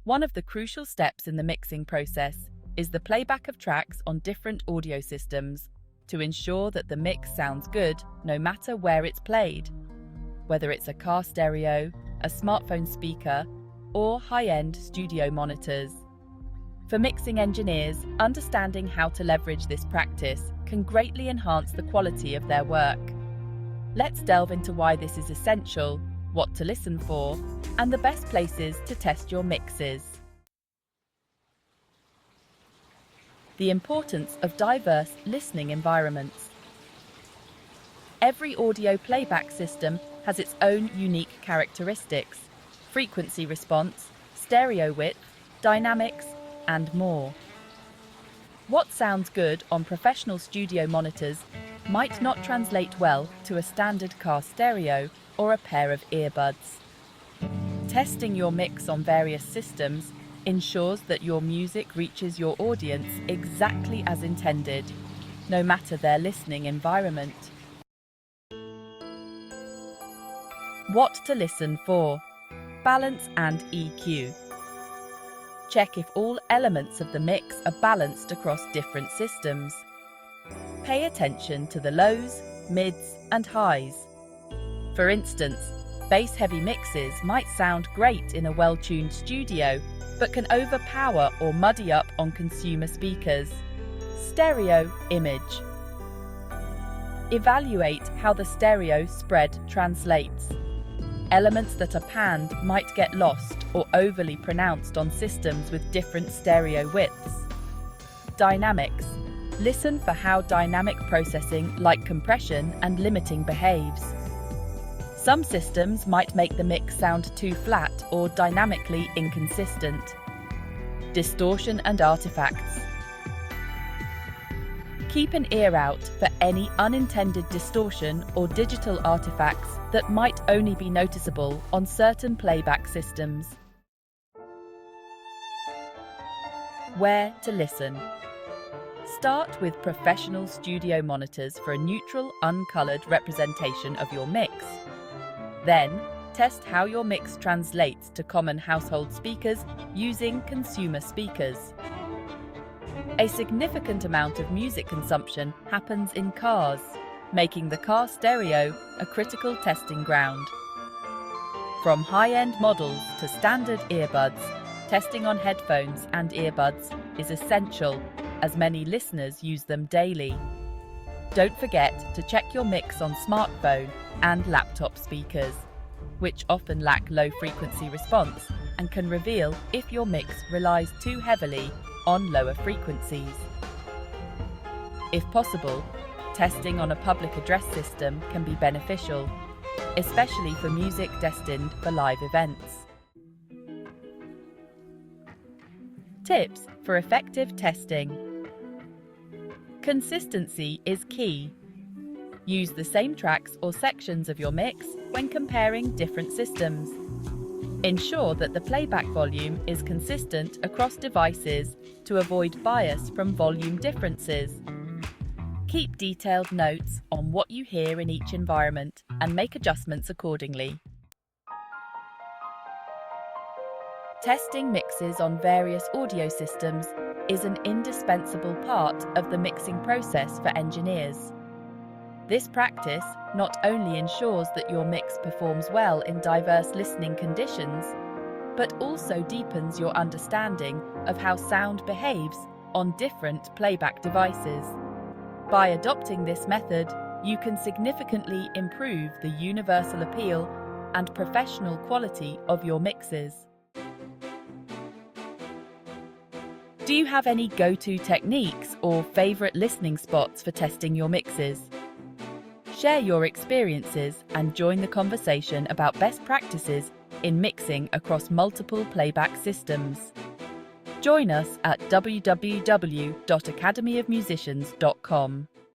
One of the crucial steps in the mixing process is the playback of tracks on different audio systems to ensure that the mix sounds good no matter where it's played, whether it's a car stereo, a smartphone speaker, or high-end studio monitors. For mixing engineers, understanding how to leverage this practice can greatly enhance the quality of their work. Let's delve into why this is essential, what to listen for, and the best places to test your mixes. The importance of diverse listening environments. Every audio playback system has its own unique characteristics: frequency response, stereo width, dynamics, and more. What sounds good on professional studio monitors might not translate well to a standard car stereo or a pair of earbuds. Testing your mix on various systems ensures that your music reaches your audience exactly as intended, no matter their listening environment. What to listen for: balance and EQ. Check if all elements of the mix are balanced across different systems. Pay attention to the lows, mids, and highs. For instance, bass-heavy mixes might sound great in a well-tuned studio, but can overpower or muddy up on consumer speakers. Stereo image. Evaluate how the stereo spread translates. Elements that are panned might get lost or overly pronounced on systems with different stereo widths. Dynamics. Listen for how dynamic processing like compression and limiting behaves. Some systems might make the mix sound too flat or dynamically inconsistent. Distortion and artifacts. Keep an ear out for any unintended distortion or digital artifacts that might only be noticeable on certain playback systems. Where to listen. Start with professional studio monitors for a neutral, uncolored representation of your mix. Then, test how your mix translates to common household speakers using consumer speakers. A significant amount of music consumption happens in cars, making the car stereo a critical testing ground. From high-end models to standard earbuds, testing on headphones and earbuds is essential, as many listeners use them daily. Don't forget to check your mix on smartphone and laptop speakers, which often lack low frequency response and can reveal if your mix relies too heavily on lower frequencies. If possible, testing on a public address system can be beneficial, especially for music destined for live events. Tips for effective testing. Consistency is key. Use the same tracks or sections of your mix when comparing different systems. Ensure that the playback volume is consistent across devices to avoid bias from volume differences. Keep detailed notes on what you hear in each environment and make adjustments accordingly. Testing mixes on various audio systems is an indispensable part of the mixing process for engineers. This practice not only ensures that your mix performs well in diverse listening conditions, but also deepens your understanding of how sound behaves on different playback devices. By adopting this method, you can significantly improve the universal appeal and professional quality of your mixes. Do you have any go-to techniques or favorite listening spots for testing your mixes? Share your experiences and join the conversation about best practices in mixing across multiple playback systems. Join us at www.academyofmusicians.com.